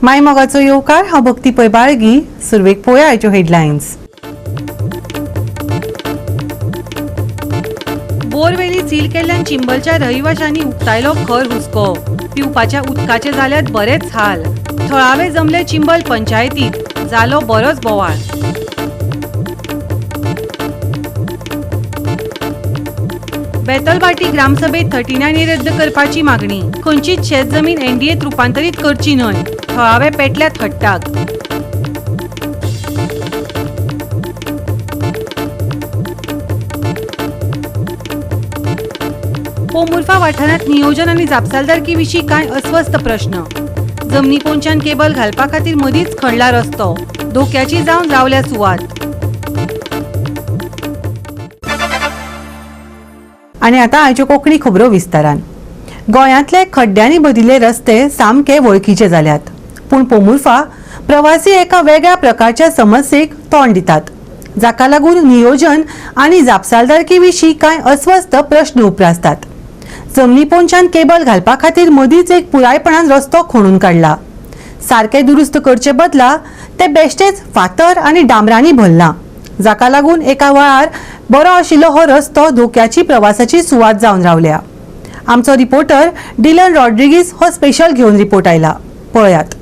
माय मोगाचो येवकार हांव भक्ती पै बाळगी. सुरवेक पळोवया आयच्यो हेडलायन्स. बोरवेली सील केल्ल्यान चिंबलच्या रहिवाशांनी उक्तायलो खर हुस्को. पिवपाच्या उदकाचे जाल्यात बरेच हाल. थळावे जमले चिंबल पंचायतीत, जालो बरोच बोवाळ. बेतलबाटी ग्रामसभेत 39 रद्द करपाची मागणी. खंयचीच शेतजमीन एनडीएत रुपांतरीत करची न्हय. थळावे पेटल्यात हट्टाक. पोमुर्फा वाठारांत नियोजन आनी जापसालदारकी विशीं कांय अस्वस्थ प्रश्न. जमनी पोंच्यान केबल घालपा खातीर मदींच खणला रस्तो. धोक्याची जावन रावल्या सुवात. आनी आतां आयच्यो कोंकणी खबरो विस्तारान. गोंयांतले खड्ड्यांनी भरिल्ले रस्ते सामके वळखीचे जाल्यात. पूण पोमुर्फा प्रवासी एका वेगळ्या प्रकारच्या समस्येक तोंड दितात, जाका लागून नियोजन आनी जापसालदारकी विशीं कांय अस्वस्थ प्रश्न उप्रासतात. जमनी पोंच्यान केबल घालपा खातीर मदींच एक पुरायपणान रस्तो खणून काडला. सारके दुरुस्त करचे बदला ते बेश्टेच फातर आनी डांबरांनी भरला, जाका लागून एका वेळार बरो आशिल्लो हो रस्तो धोक्याची प्रवासाची सुवात जावन रावल्या. आमचो रिपोर्टर डिलन रॉड्रिगीस हो स्पेशल घेवन रिपोर्ट आयला. पळयात.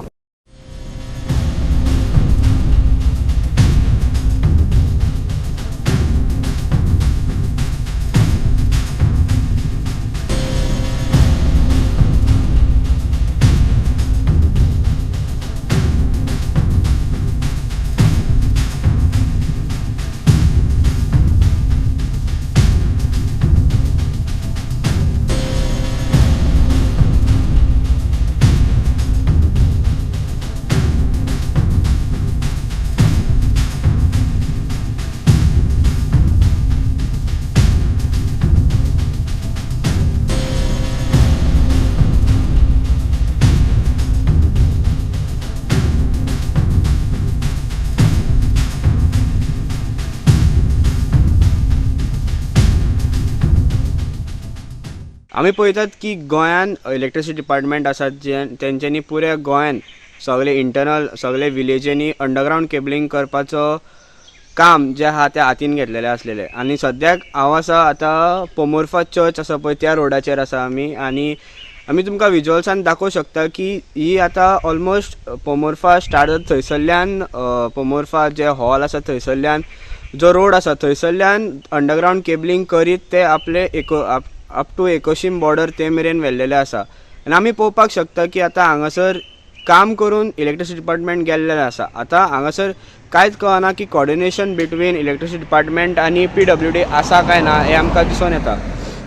आमी पळयतात की गोंयान इलेक्ट्रिसिटी डिपार्टमेंट आसात जे तेंच्यांनी पुऱ्या गोंयान सगळे इंटरनल सगळे विलेजींनी अंडरग्रावंड केबलिंग करपाचो काम जे आहा ते हातीन घेतलेले आसलेले. आनी सद्याक हांव आसा आतां पोमुर्फा चर्च आसा पळय त्या रोडाचेर आसा आमी तुमकां विज्युअल्सान दाखोवंक शकता की ही आतां ऑलमोस्ट पोमुर्फा स्टार्ट जाता थंयसरल्यान पोमुर्फा जे हॉल आसा थंयसरल्यान जो रोड आसा थंयसरल्यान अंडरग्रावंड केबलिंग करीत ते आपले अप टू एकोशीम बॉर्डर ते मेरेन व्हेल्लेले आसा. आनी आमी पळोवपाक शकता की आतां हांगासर काम करून इलेक्ट्रिसिटी डिपार्टमेंट गेल्लेले आसा. आतां हांगासर कांयच कळना की कॉर्डिनेशन बिटवीन इलेक्ट्रिसिटी डिपार्टमेंट आनी PWD आसा काय ना हें आमकां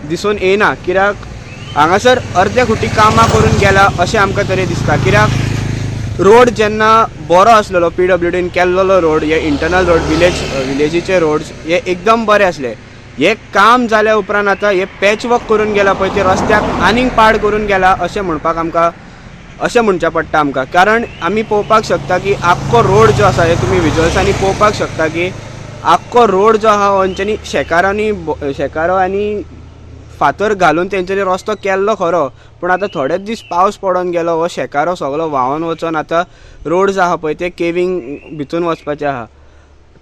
दिसून येना. कित्याक हांगासर अर्दे खुटी कामां करून गेला अशें आमकां तरी दिसता. कित्याक रोड जेन्ना बरो आसलेलो PWDन केल्लो रोड हे इंटरनल रोड विलेजीचे रोड्स हे एकदम बरे आसले. हे काम जाल्या उपरांत आतां हे पॅच वर्क करून गेला पळय ते रस्त्याक आनीक पाड करून गेला अशें म्हणचें पडटा आमकां. कारण आमी पळोवपाक शकता की आख्खो रोड जो आसा हे तुमी विज्युअल्सांनी पळोवपाक शकता की आख्खो रोड जो आहा हांच्यांनी शेकारो आनी फातर घालून तेंच्यांनी रस्तो केल्लो खरो, पूण आतां थोडेच दीस पावस पडून गेलो हो शेकारो सगळो व्हांवून वचून आतां रोड जो आहा पळय ते केविंग भितून वचपाचें आहा.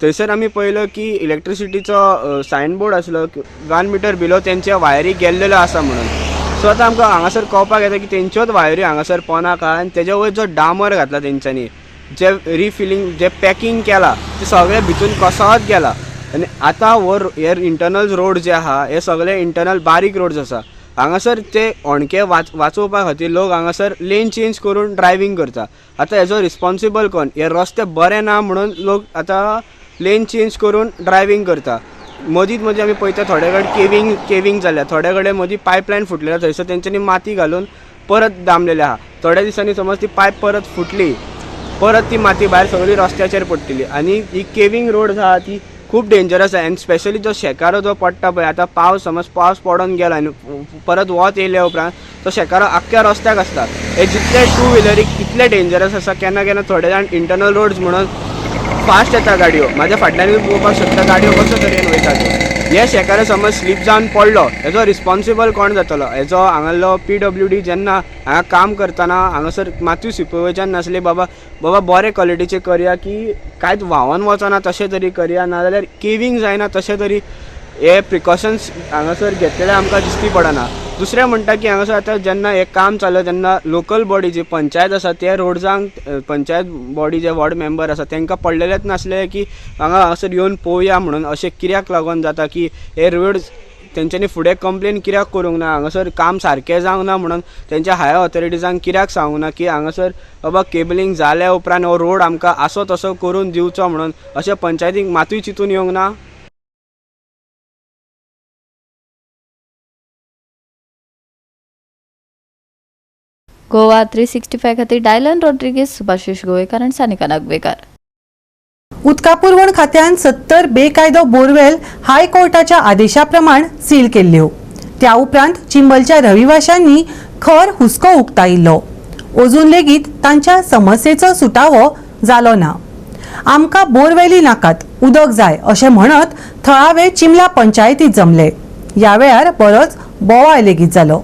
थंयसर आमी पळयलो की इलेक्ट्रिसिटीचो सायनबोर्ड आसलो 1 मीटर बिलो तेंच्या वायरी गेल्लेलो आसा म्हणून. सो आतां आमकां हांगासर कळपाक येता की तेंच्योच वायरी हांगासर पोंदाक आहा. आनी तेज्या वयर जो डामर घातला तेंच्यांनी जे रिफिलींग जे पॅकिंग केलां ते सगळे भितून कोसळत गेला. आनी आतां हे इंटरनल रोड जे आहा हे सगळे इंटरनल बारीक रोड्स आसा. हांगासर ते अणके वाचोवपा खातीर लोक हांगासर लेन चेंज करून ड्रायविंग करता. आतां हेजो रिस्पॉन्सिबल कोण? हे रस्ते बरे ना म्हणून लोक आतां लेन चेंज करून ड्रायविंग करता. मदींच आमी पळयता थोडे कडेन केविंग जाल्या, थोडे कडेन मदीं पायपलायन फुटलेल्या थंयसर तेंच्यांनी माती घालून परत दामलेले आहा. थोड्या दिसांनी समज ती पायप परत फुटली परत ती माती भायर सगळी रस्त्याचेर पडटली. आनी ही केविंग रोड आहा ती खूब डेंजरस आहे. आनी स्पेशली जो शेकारो जो पडटा पळय आतां पावस पडून गेला आनी परत वत येयल्या उपरांत तो शेकारो आख्ख्या रस्त्याक आसता. हे जितले 2 व्हिलरीक कितले डेंजरस आसा. केन्ना थोडे जाण इंटरनल रोड्स म्हणून फास्ट येता गाडयो, म्हाज्या फाटल्यान पळोवपाक शकता गाडयो कसो तरेन वयता. हे शेकारे समज स्लीप जावन पडलो हेजो रिस्पॉन्सिबल कोण जातलो? हेजो हांगालो PWD जेन्ना हांगा काम करतना हांगासर मातूय सुपरवायजर नासले बाबा बरे क्वॉलिटीचे करया की कांयच व्हांवोन वचना तशें तरी करया, नाजाल्यार केविंग जायना तशें तरी हे प्रिकॉशन्स हांगासर घेतलेले आमकां दिसती पडना. दुसरें म्हणटा की हांगासर आतां जेन्ना हें काम चलता तेन्ना लोकल बॉडी जी पंचायत आसा ते रोड्सांक पंचायत बॉडी जे वॉर्ड मेंबर आसा तांकां पडलेलेच नासले की हांगासर येवन पळोवया म्हणून. अशें कित्याक लागून जाता की हे रोड्स तेंच्यांनी फुडें कंप्लेन कित्याक करूंक ना, हांगासर काम सारकें जावंक ना म्हणून तेंच्या हायर ऑथॉरिटीजांक कित्याक सांगूंक ना की हांगासर बाबा केबलिंग जाल्या उपरांत हो रोड आमकां आसो तसो करून दिवचो म्हणून. अशें पंचायतीक मातूय चिंतून येवंक ना. गोवा 365 खातीर डायलन रॉड्रिगीज, सुभाशीश गोवेकार आनी सानिका नागवेकर. उदका पुरवण खात्यान 70 बेकायदो बोरवेल हायकोर्टाच्या आदेशाप्रमाण सील केल्ल्यो. त्या उपरांत चिंबलच्या रहिवाशांनी खर हुस्को उक्तायिल्लो. अजून लेगीत तांच्या समस्येचो सुटावो जालो ना. आमकां बोरवेली नाकात, उदक जाय अशें म्हणत थळावे चिंबला पंचायतीत जमले. ह्या वेळार बरोच बोवाळ लेगीत जालो.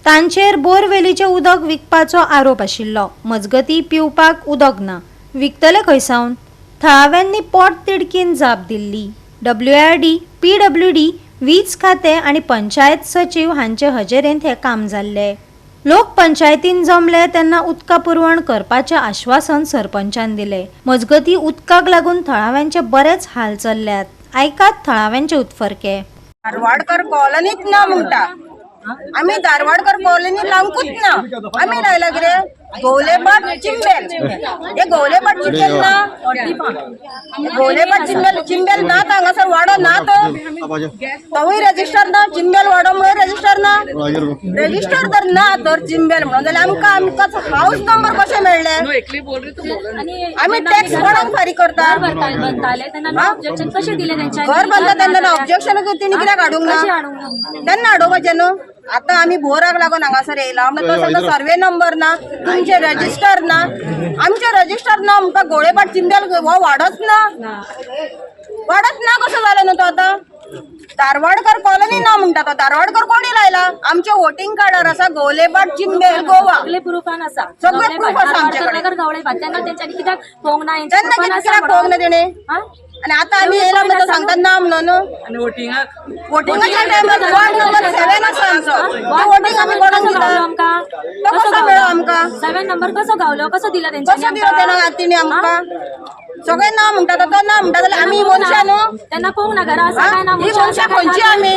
तांचेर बोरवेलीचें उदक विकपाचो आरोप आशिल्लो. मजगतीं पिवपाक उदक ना, विकतले खंयसावन? थळाव्यांनी पोट तिडकीन जाप दिल्ली. WRD, PWD, वीज खातें आनी पंचायत सचिव हांचे हजेरेंत हें काम जाल्लें. लोक पंचायतीन जमले तेन्ना उदका पुरवण करपाचें आश्वासन सरपंचान दिलें. मजगतीं उदकाक लागून थळाव्यांचे बरेच हाल चल्ल्यात. आयकात थळाव्यांचे उतफर्के. धारवाडकर कॉलनीत ना म्हणटा आम्ही धारवाडकर कॉलनी लावूंकूच ना. आम्ही लायला कितें गोवलेपाट चिंबेल. हे गोवलेपाट चिंबेल ना, गोवलेपाट चिंबेल ना हांगासर वाडो ना तोय रजिस्टर ना. चिंबेल वाडो म्हणून रजिस्टर ना. रजिस्टर जर ना तर चिंबेल म्हणून जाल्यार आमकां हाऊस नंबर कशें मेळ्ळे? आम्ही टॅक्स कोणाक फारीक करता? घर बांदता तेन्ना ऑब्जेक्शन तेणी कित्याक हाडूंक ना? तेन्ना हाडोवपाचें न्हू. आता आम्ही बोराक लागून हांगासर येयला. तो सर्वे नंबर ना, तुमचे रजिस्टर ना. आमचे रजिस्टर ना आमकां गोळेपाट चिंबेल हो वाडच ना. वाडच ना कसो जालो न्हू तो आतां? धारवाडकर कॉलनी ना म्हणटा तो. धारवाडकर कोणी लायला? आमचे वोटिंग कार्डार आसा गोवलेपाट चिंबेल गोवा. सगळे प्रूफ आसा आमच्याकडे. तेन्ना कित्याक पळोवंक ना तेणे? आणि आता आम्ही येयला म्हणून सांगतात ना म्हणून. वोटिंगाच्या टायमार वॉर्ड नंबर 7 आसा आमचो. वोटिंग आम्ही कोणाक दिता? तो कसो मेळ्ळो आमकां? 7 नंबर कसो गावलो? कसो दिला तेंच्यांनी? कसो दिलो तेणा तिणी आमकां? सगळे ना म्हणटा तो ना म्हणटा जाल्यार आमी मनशां न्हू. तेन्ना पळोवंक ना घरा आसा काय ना. ही मनशां खंयची आमी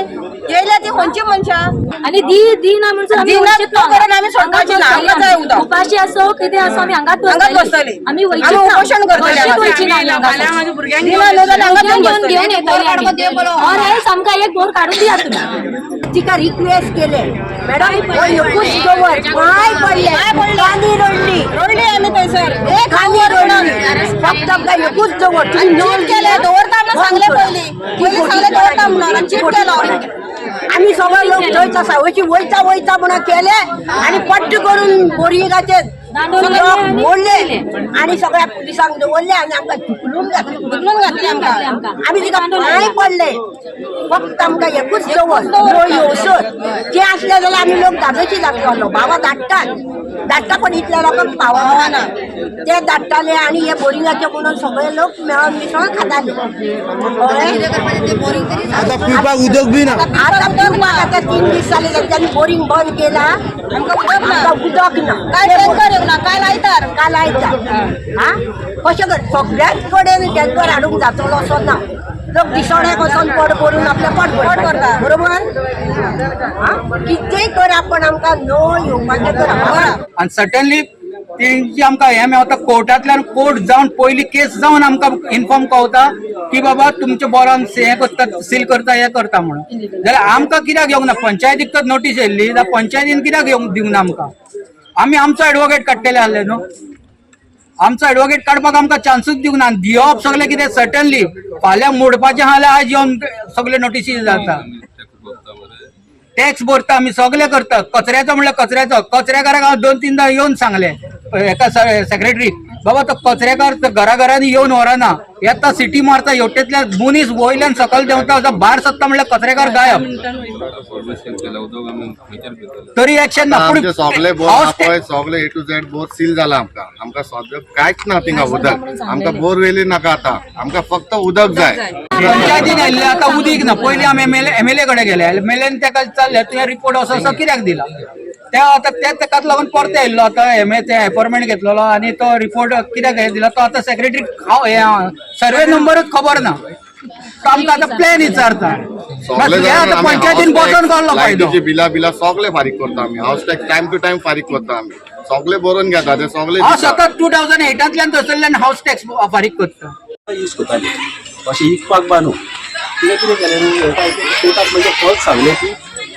येयल्या ती खंयची मनशां? आनी दी ना म्हणून आमी सोडपाची ना. आमकां जाय उदक. उपाशी आसो कितें आसो आमी हांगाच बसतली. आमी उपोशण करतले. आमकां एक बोर काडून दिया तुमी. तिका रिक्वेस्ट केले मॅडम पाय पडले कांदी रडली आमी थंयसर. एक खांदी रडली फक्त आमकां एकूच दवर. तुम्ही नोंद केले दवरता म्हणून सांगले पयलीं सांगले दवरता म्हणून चीट केलो. आम्ही सगळे लोक थंयच आसा. वयता म्हणून केले आणि पट्ट करून बोरिंगाचे मोडले आणि सगळ्या पुलिसांक दवरले आणि आमकां ढुकलून घातले. आमकां आमी तिका पांय पडले. फक्त आमकां एकूच दवर येवसर. ते असले जाल्यार आमी लोक धाडोची धाडटलो. बाबा धाडटा पण इतल्या लोकांक पावना. ते धाडटाले आणि हे बोरिंगाचे म्हणून सगळे लोक मेळून मिसळून खाताले. पिवपाक उदक बी ना. आता पिवपाक आता 3 दीस जाले त्यांनी बोरिंग बंद केला. आमकां उदक ना. काय टँकर येवना. काय लायतात हा कशें कर सगळ्याच कडेन टँकर हाडूंक जातलो असो ना. लोक दिसोड्याक वचोन पड करून आपले पट करता. बरोबर कितेंय कर आपण आमकां नो येवपाचें करा. आणि सडनली तेंची आमकां हें मेवता कोर्टांतल्यान कोर्ट जावन पयली केस जावन आमकां इन्फॉर्म कवता की बाबा तुमचे बोरान हें करता सील करता हें करता म्हणून. जाल्यार आमकां कित्याक येवंक ना? पंचायतीक तर नोटीस येयल्ली जाल्यार पंचायतीन कित्याक दिवंक ना आमकां? आमी आमचो एडवोकेट काडटले आहले न्हू. आमचो एडवोकेट काडपाक आमकां चान्सूच दिवंक ना. दिवप सगळें कितें सडनली फाल्यां मोडपाचें आहा जाल्यार आज येवन सगळे नोटीसी जाता. टॅक्स भरता आमी सगळे करता. कचऱ्याचो म्हणल्यार कचऱ्याकाराक हांव 2-3दां येवन सांगले हेका सेक्रेटरीक बाबा तो कचरेकार घराघरांनी येऊन व्हरना येता सिटी मारता हेवटेतल्या मनीस वयल्यान सकल देंवता भायर सत्ता म्हणल्यार कचरेकार गायब तरी एक्शन ना आमचे सगळे बोर आपोय सगळे A to Z bore seal जाला आमकां सद्या कांयच ना थिंगा उदक आमकां बोर वेली नाका आतां आमकां फक्त उदक जाय पंचायतीन येयल्ले आता उदीक ना पयलीं आमी एमएलए कडे गेले एमएलएन ताका चालले तुवें रिपोर्ट असो कित्याक दिला त्या आता ताकाच लागून परते येयल्लो आता ते अपॉइंटमेंट घेतलेलो आनी तो रिपोर्ट कित्याक हे दिला तो आता सेक्रेटरी सर्वे नंबरच खबर ना तो आमकां आतां प्लॅन विचारता हे आतां पंचायतीन बसोन काडलो फायदो बिला सगळे फारीक करता आमी house tax time to time फारीक करता आमी सगळे बरोवन घेता ते सगळे हांव सतत 2008तल्यान थंयसरल्यान हाऊस टॅक्स फारीक करता यूज करताली अशें विकपाक बानू कितें कितें केलें कोर्टाक म्हणजे फॉल्स सांगलें की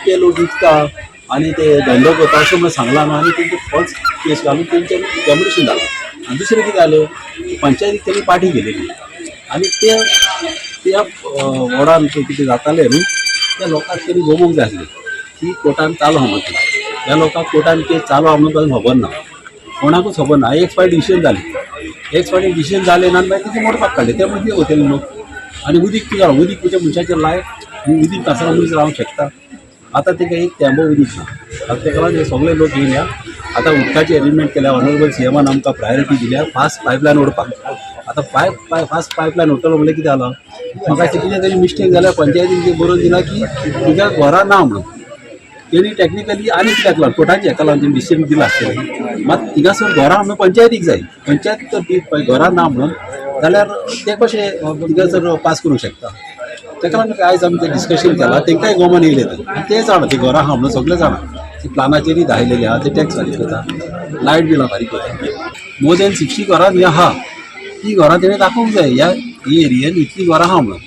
ते लोक विकता आनी ते धंदो करता अशें म्हणून सांगला न्हू आनी तेंचे फॉल्स केस घालून तेंचें डॅमोलिशन जालें आनी दुसरें कितें जालें पंचायतीक तेणी पार्टी केलेली आनी त्या वॉर्डान कितें जातालें न्हू त्या लोकांक तेणी गोमूंक जाय आसलें की कोर्टान चालू आहा म्हणून त्या लोकांक कोर्टान केस चालू आहा म्हणून खबर ना कोणाकूच खबर ना एक फावट डिसिजन जालें ना मागीर तेचे मोडपाक काडले ते म्हणजे होतेले लोक आनी उदीक कितें जालां उदीक तुज्या मनशाचें लायफ उदीक नासतना मनीस रावंक शकता आतां ताका एक थेंबो उदीक ना आतां ताका लागून सगळे लोक येयल्या आतां उदकाची अरेंजमेंट केल्या ऑनरेबल सीएमान आमकां प्रायोरिटी दिल्या फास्ट पायपलायन ओडपाक आतां फास्ट पायपलायन ओडटलो म्हणल्यार कितें जालां म्हाका कितें तरी मिस्टेक जाल्यार पंचायतीन बरोवन दिला की तुज्या घरा ना म्हणून तेणी टॅक्निकली आनी कित्याक लागून कोर्टाची हेका लागून डिसिजन दिला आसतलें मात थिंगासर घरा म्हणून पंचायतीक जाय पंचायत तर ती घरा ना म्हणून जाल्यार ते कशें थिंगासर पास करूंक शकता ताका लागून आयज आमी तें डिस्कशन केलां तांकांय गोमन येयले ते जाणा ती घरां आहा म्हणून सगळे जाणा ती प्लानाचेरूय धायलेली आहा ते टॅक्स फारीक करता लायट बिलां फारीक करता मोर दॅन 60 घरां ही आहा ती घरां तेणें दाखोवंक जाय ह्या एरियेन इतली घरां आहा म्हणून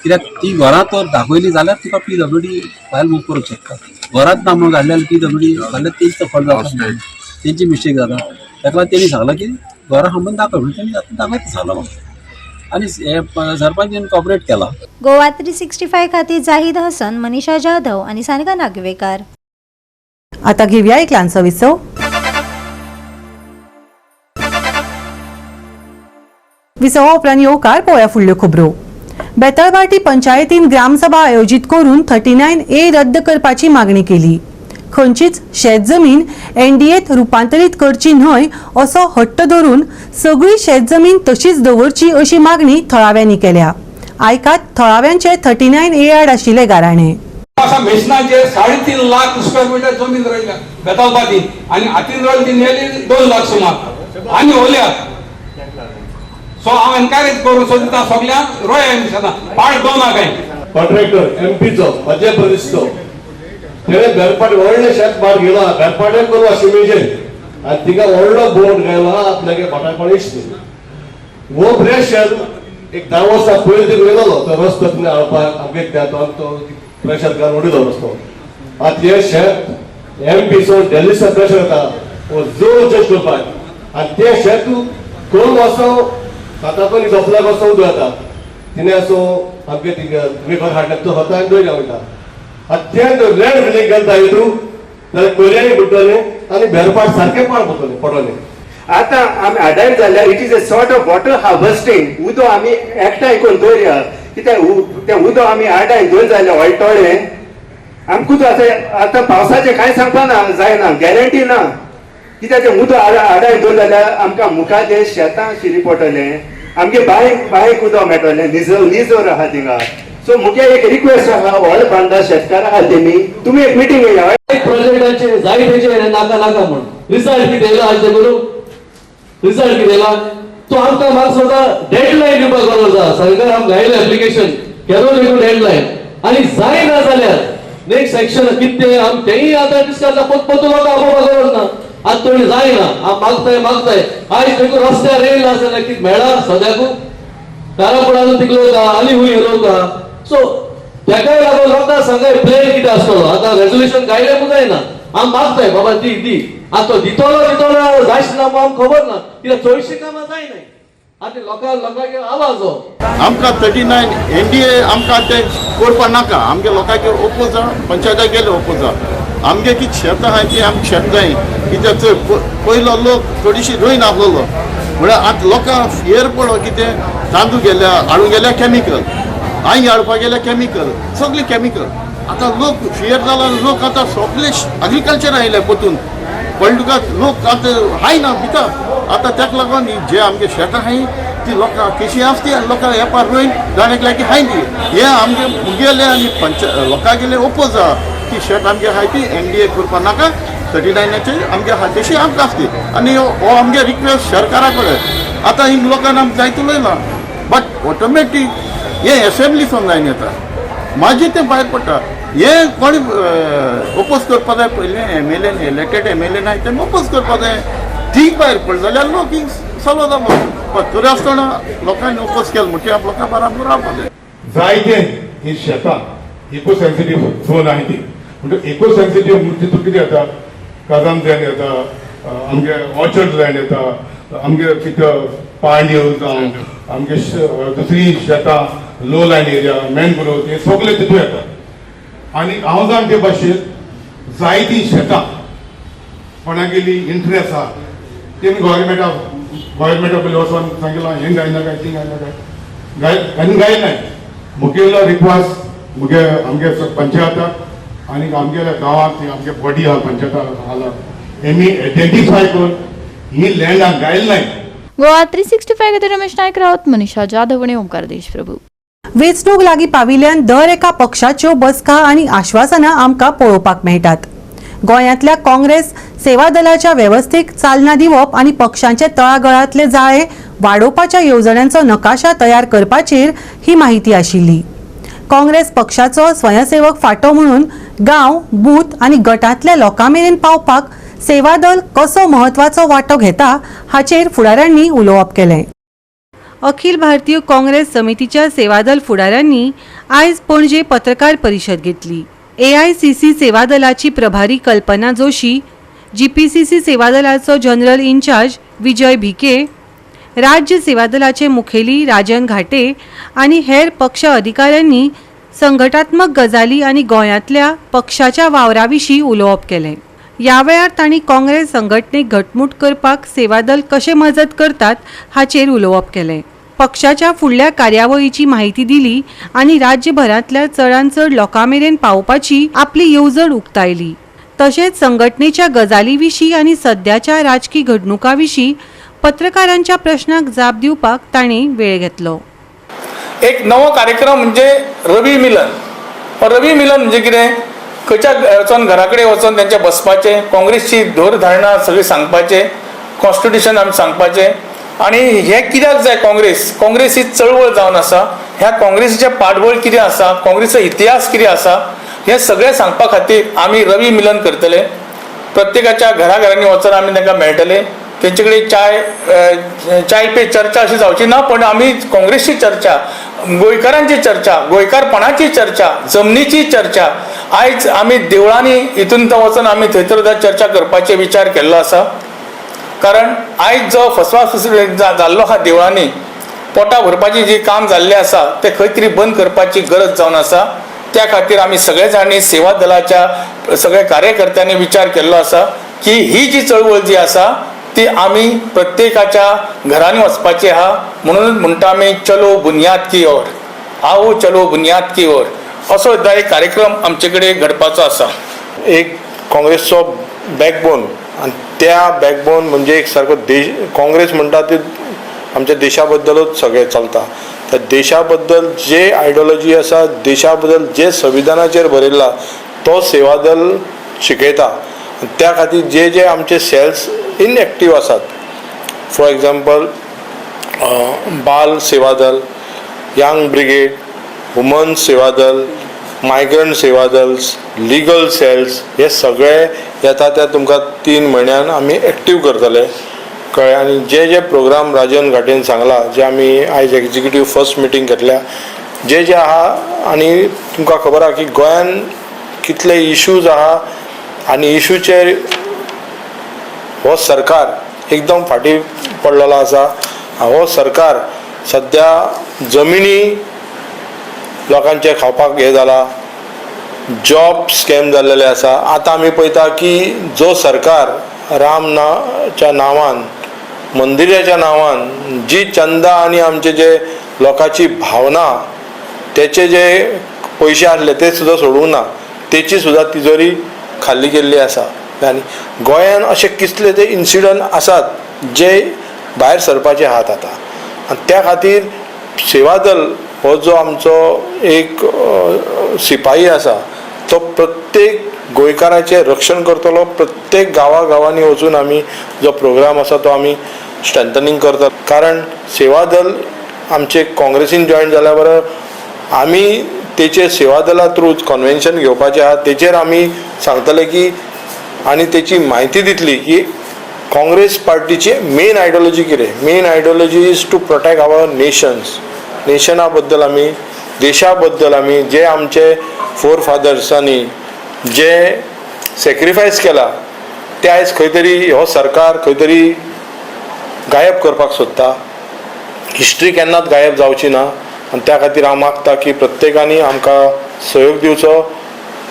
कित्याक ती घरां तर दाखयली जाल्यार तुका PWD फायल मूव करूंक शकता घरांत ना म्हणून घातल्यार PWD घातल्यार तेच तर फळ जाता तेंची मिस्टेक जाता ताका लागून तेणी सांगलां की घरां आहा म्हणून दाखय म्हणून तेणी दाखयता सांगलां म्हाका आनी सरपंचान कॉपरेट केला गोवा 365 खातीर जाहीद हसन मनीषा जाधव आणि सानिका नागवेकर. आता घेऊया एक ल्हानसो विसव. विसवा उपरांत येवकार पळोवया फुडल्यो खबरो. बेतळबाटी पंचायतीन ग्रामसभा आयोजीत करून 39A रद्द करपाची मागणी केली. खंयचीच शेत जमीन एनडीएत रुपांतरीत करची न्हय असो हट्ट धरून सगळी शेत जमीन तशीच दवरची अशी मागणी थळाव्यांनी केल्या. आयकात थळाव्यांचे 39A आड आशिल्ले गाराणे. मेसनाचे 3.5 लाख स्क्वेअर मीटर जमीन राहिल्या बेतालबाटी आणि हातीन राहिली नेली 2 लाख सुमार आणि ओल्यात. सो हांव एनकरेज करून सोदता सगळ्यांक रोय मिशना पाड दोना काय कॉन्ट्रॅक्टर एमपीचो मध्य प्रदेशचो तेणे बेरपाट व्हडले शेत भार गेला बेरपाटे करू अशें मेजन आनी तिका व्हडलो बोर्ड घायला आपल्यागे भाटापण इश्ट वो बरें शेत एक 10 वर्सां पयलीं तिका गेलोलो तो रस्तो तिने हाडपाक आमगे तो प्रेशर घालून उडयलो रस्तो. आतां हे शेत एमपीचो डेलीचो प्रेशर येता वो जोर जज करपाक आनी ते शेत कोण वचो आतां झोपल्याक वचो उदो येता तिने असो आमगे तिका रिवर हाडल्याक तो होता आनी दोयल्या वयता. अत्यंत लँड बिलिंग करता येतू जाल्यार कोयऱ्यांनी बुडटले आनी बेरपाट सारके पाड पडटले. आतां आमी आडायड जाल्यार it is a sort of water harvesting. उदो आमी एकठांय करून दवरया कित्याक तें उदो आमी आडायन दोन जाल्यार वळटोळे आमकूच आतां पावसाचें कांय सांगपा ना जायना गॅरंटी ना कित्याक तें उदो आडायन दोन जाल्यार आमकां मुखार तें शेतां शिरी पडटलें आमगे बांयक उदो मेळटलें निजोर आहा थिंगा. सो मुगे एक रिक्वेस्ट आहा ऑल बांदा शेतकार आहा तेमी तुमी एक मिटींग घेया प्रोजेक्टाचे जायतेचे नाका म्हणून रिजल्ट कितें येयला हाचे करून रिजल्ट कितें येयला तो आमकां म्हाका सुद्दां डेडलायन दिवपाक गरज आसा. सरकार आमकां घायलें एप्लिकेशन केलो न्ही डेडलायन आनी जायना जाल्यार नेक्स्ट सेक्शन कितें आम तेंय आतां डिस्कस पोत लोक आपोवपाक गरज ना. आतां थोडी जायना हांव मागताय आयज खंय रस्त्यार येयला जाल्यार कितें मेळ्ळा सद्याकू कारापुडाचो तिकलो का आनी हूंय येलो का. सो तेकाय लागून लोकांक सांगाय प्लेन कितें आसतलो आतां रेजोल्युशन गायलें जायना हांव मागताय बाबा दी आतां तो दितलो जायच ना आमकां खबर ना कित्याक चडशीं कामां जायनाय. आतां लोकांक आवाज हो आमकां 39 एनडीए आमकां ते करपा नाका आमगे लोकांचे ओपोज पंचायताक गेले ओपोज आमगे कितें शेत आहा ती आमकां शेत जाय कित्याक पयलो लोक थोडीशी रोय नासलो म्हळ्यार आतां लोकांक फियर पळो कितें तांदूळ गेल्या हाडूंक गेल्या कॅमिकल, आई हाडपाक गेल्या कॅमिकल, सगळी कॅमिकल. आतां लोक फियर जाला, लोक आतां सगळे एग्रीकल्चर आयले परतून. पळटुकात लोक आतां हाय ना भिता. आतां ताका लागून जे आमगे शेतां आहाय ती लोकां केशी आसती आनी लोकां येपार रोयन जाण्याक लागीं हाय ती. हे आमगे मुगेले आनी लोकां गेले ओपोज आहा की शेत आमगे आहाय ती NDA करपा नाका, 39चे आमगे आहा तेशी आमकां आसती. आनी हो आमगे रिक्वेस्ट सरकारा कडेन. आतां हिंग लोकांक आमी जायत उलयला, बट ऑटोमॅटीक हे एसेंब्लीसून जायन येता, मागीर तें भायर पडटा. हे कोणी ओपोज करपा जाय, पयलें MLA इलेक्टेड MLA नाय तें ओपोज करपा जाय. ठीक भायर पडले जाल्यार लोक हिंग चलो जालो. पण तरी आसतना लोकांनी ओपोज केलो म्हणजे लोकां बराबर रावपा जाय. जायते ही शेतां इको सेन्सिटीव झोन आहाय ती. म्हणजे इको सेन्सिटीव म्हणजे तितून कितें येता, काजाम लँड येता, आमगे ऑर्चर्ड लँड येता, आमगे कितें पांड्यो जावं आमगे दुसरी शेतां लो लँड एरिया, मॅनग्रोव हे सगळे तितून येता. आनी हांव जाण ते भाशेन जायतीं शेतां कोणागेली इंट्रस्ट आहा तेमी गोवोरमेंटा पयलीं वचोन सांगितलां हें गायना काय तीं गायना काय आनी गायनाय. मुखेलो रिक्वेस्ट मुगे आमगे पंचायताक आनी आमगेल्या गांवांत आमगे बॉडी आहा पंचायता आला हेमी आयडेंटिफाय करून ही लँड गायल नाय. गोवा 365 खातीर रमेश नायक रावत, मनीषा जाधव आनी ओंकार देशप्रभू. वेंचणूक लागीं पाविल्ल्यान दर एका पक्षाच्यो बसका आनी आश्वासनां आमकां पळोवपाक मेळटात. गोंयांतल्या काँग्रेस सेवा दलाच्या वेवस्थेक चालना दिवप आनी पक्षांचे तळागळांतले जाळे वाडोवपाच्या येवजण्यांचो नकाशा तयार करपाचेर ही माहिती आशिल्ली. काँग्रेस पक्षाचो स्वयंसेवक फांटो म्हणून गांव, बूथ आनी गटांतल्या लोकां मेरेन पावपाक सेवा दल कसो महत्वाचो वांटो घेता हाचेर फुडाऱ्यांनी उलोवप केलें. अखिल भारतीय काँग्रेस समितीच्या सेवादल फुडाऱ्यांनी आयज पणजे पत्रकार परिशद घेतली. AICC सेवा दलाची प्रभारी कल्पना जोशी, GPCC सेवा दलाचो जनरल इन्चार्ज विजय भिके, राज्य सेवा दलाचे मुखेली राजन घाटे आनी हेर पक्ष अधिकाऱ्यांनी संघटनात्मक गजाली आनी गोंयांतल्या पक्षाच्या वावरा विशीं उलोवप केलें. ह्या वेळार तांणी काँग्रेस संघटनेक घटमूट करपाक सेवा दल कशें मजत करतात हाचेर उलोवप केलें. पक्षाच्या फुडल्या कार्यावळीची माहिती दिली आनी राज्यभरांतल्या चडांत चड लोकां मेरेन पावोवपाची आपली येवजण उक्तायली. तशेंच संघटनेच्या गजाली विशीं आनी सद्याच्या राजकी घडणुकां विशीं पत्रकारांच्या प्रश्नांक जाप दिवपाक तांणी वेळ घेतलो. एक नवो कार्यक्रम म्हणजे रवी मिलन. रवी मिलन म्हणजे कितें, खंयच्या वचोन घरा कडेन वचोन तेंचे बसपाचें, काँग्रेसची धोरधारणा सगळी सांगपाचें, कॉन्स्टिट्यूशन आमी सांगपाचें. आनी हे कित्याक जाय, काँग्रेस ही चळवळ जावन आसा, ह्या काँग्रेसीचें पाठबळ कितें आसा, काँग्रेसचो इतिहास कितें आसा हें सगळें सांगपा खातीर आमी रवी मिलन करतले. प्रत्येकाच्या घराघरांनी वचून आमी तांकां मेळटले. तेंचे कडेन चाय पे चर्चा अशी जावची ना, पण आमी काँग्रेसची चर्चा, गोंयकारांची चर्चा, गोंयकारपणाची चर्चा, जमनीची चर्चा आयज आमी देवळांनी हितून वचून आमी थंय चर्चा करपाचे विचार केल्लो आसा. कारण आयज जो फसवास जाल्लो आहा देवळांनी, पोटां भरपाची जी काम जाल्लें आसा तें खंय तरी बंद करपाची गरज जावन आसा. त्या खातीर आमी सगळे जाणी सेवा दलाच्या सगळ्या कार्यकर्त्यांनी विचार केल्लो आसा की ही जी चळवळ जी आसा ती आमी प्रत्येकाच्या घरांनी वचपाची आहा. म्हणून म्हणटा आमी चलो बुनियाद की ओर, आओ चलो बुनियाद की ओर, असो एक कार्यक्रम आमचे कडेन घडपाचो आसा. एक काँग्रेसचो बॅकबोन आनी त्या बॅकबोन म्हणजे एक सारको देश, काँग्रेस म्हणटा ती आमच्या देशा बद्दलूच सगळें चलता. त्या देशा बद्दल जे आयडियोलॉजी आसा, देशा बद्दल जे संविधानाचेर बरयल्ला तो सेवा दल शिकयता. त्या खातीर जे जे आमचे सेल्स इनएक्टीव आसात, फॉर एग्जाम्पल बाल सेवा दल, यंग ब्रिगेड, वुमन सेवा दल, मायग्रंट सेवा दल, लिगल सेल्स, हे सगळे येता त्या तुमकां 3 म्हयन्यान आमी एक्टीव करतले कळ्ळें. आनी जे जे प्रोग्राम राजन घाटेन सांगला, जे आमी आयज एक्झिक्युटीव फर्स्ट मिटींग घेतल्या, जे जे आहा, आनी तुमकां खबर आहा की गोंयान कितले इश्यूज आहा आनी इश्यूचेर हो सरकार एकदम फाटी पडलेलो आसा. हो सरकार सद्या जमिनी लोकांचे खावपाक हे जाला, जॉब स्कॅम जाल्लेले आसा. आतां आमी पळयता की जो सरकार रामच्या नांवान मंदिराच्या नांवान जी चंदा आणि आमचे जे लोकांची भावना त्याचे जे पयशे आसले ते सुद्दां सोडूंक ना, तेची सुद्दां तिजोरी खाली केल्ली आसा. आनी गोंयान अशे कितले ते इन्सिडंट आसात जे भायर सरपाचे आहात आतां. आनी त्या खातीर सेवा दल हो जो आमचो एक सिपाही आसा तो प्रत्येक गोंयकाराचें रक्षण करतलो. प्रत्येक गांवांनी वचून आमी जो प्रोग्राम आसा तो आमी स्ट्रेंथनिंग करतात. कारण सेवा दल आमचे काँग्रेसीन जॉयन जाल्या बरोबर आमी तेचे सेवा दला थ्रू कन्वेन्शन घेवपाचें आहा. तेचेर आमी सांगतले की आनी तेची म्हायती दितली की काँग्रेस पार्टीची मेन आयडियोलॉजी कितें. Main ideology is to protect our nations. नेशना बद्दल आमी, देशा बद्दल आमी जे आमचे फोर फादर्सांनी जे सॅक्रिफायस केला ते आयज खंय तरी हो सरकार खंय तरी गायब करपाक सोदता. हिस्ट्री केन्नाच गायब जावची ना. आनी त्या खातीर हांव मागता की प्रत्येकानी आमकां सहयोग दिवचो.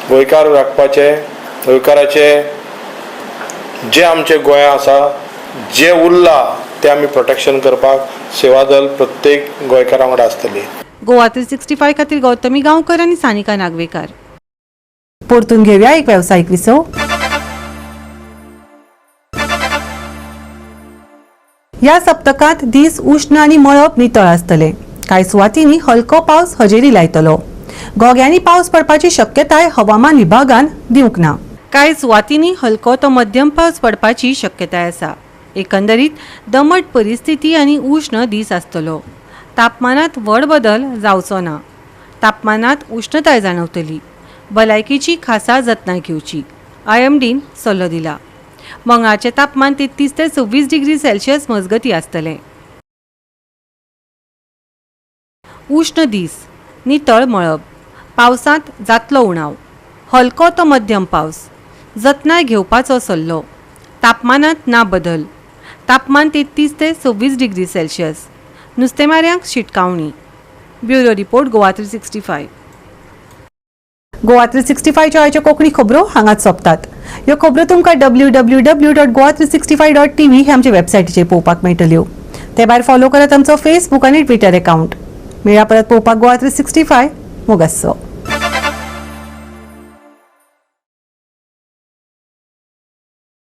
गोंयकार राखपाचे, गोंयकाराचे जे आमचे गोंया आसा जे उरला ते आमी प्रोटेक्शन करपाक सेवा दल प्रत्येक गोंयकारा वांगडा आसतली. गोवा 365 खातीर गौतमी गांवकर आनी सानिका नागवेकर. परतून घेवया एक वेवसायीक विसव. ह्या सप्तकांत दीस उष्ण आनी मळब नितळ आसतले. कांय सुवातींनी हलको पावस हजेरी लायतलो. घोग्यांनी पावस पडपाची शक्यताय हवामान विभागान दिवंक ना. कांय सुवातींनी हलको तो मध्यम पावस पडपाची शक्यताय आसा. एकंदरीत दमट परिस्थिती आनी उष्ण दीस आसतलो. तापमानात व्हड बदल जावचो ना. तापमानात उष्णताय जाणवतली. भलायकेची खासा जतनाय घेवची, IMDन सल्लो दिला. मंगळारचे तापमान 33 ते 26 डिग्री सेल्सियस मजगती आसतले. उष्ण दीस, नितळ मळब, पावसांत जातलो उणाव, हलको तो मध्यम पावस, जतनाय घेवपाचो सल्लो. तापमानात ना बदल. तापमान 33 ते 26 डिग्री सेल्सियस. नुस्तेमाऱ्यांक शिटकावणी. Bureau report Goa 365. गोवा 365 च्यो आयच्यो कोंकणी खबरो हांगाच सोंपतात. ह्यो खबरो तुमकां www.goa365.tv हे आमचे वेबसायटीचेर पळोवपाक मेळटल्यो. ते भायर फॉलो करात आमचो फेसबूक आनी ट्विटर अकाउंट. मेळ्या परत पळोवपाक गोवा 365. मोगासो.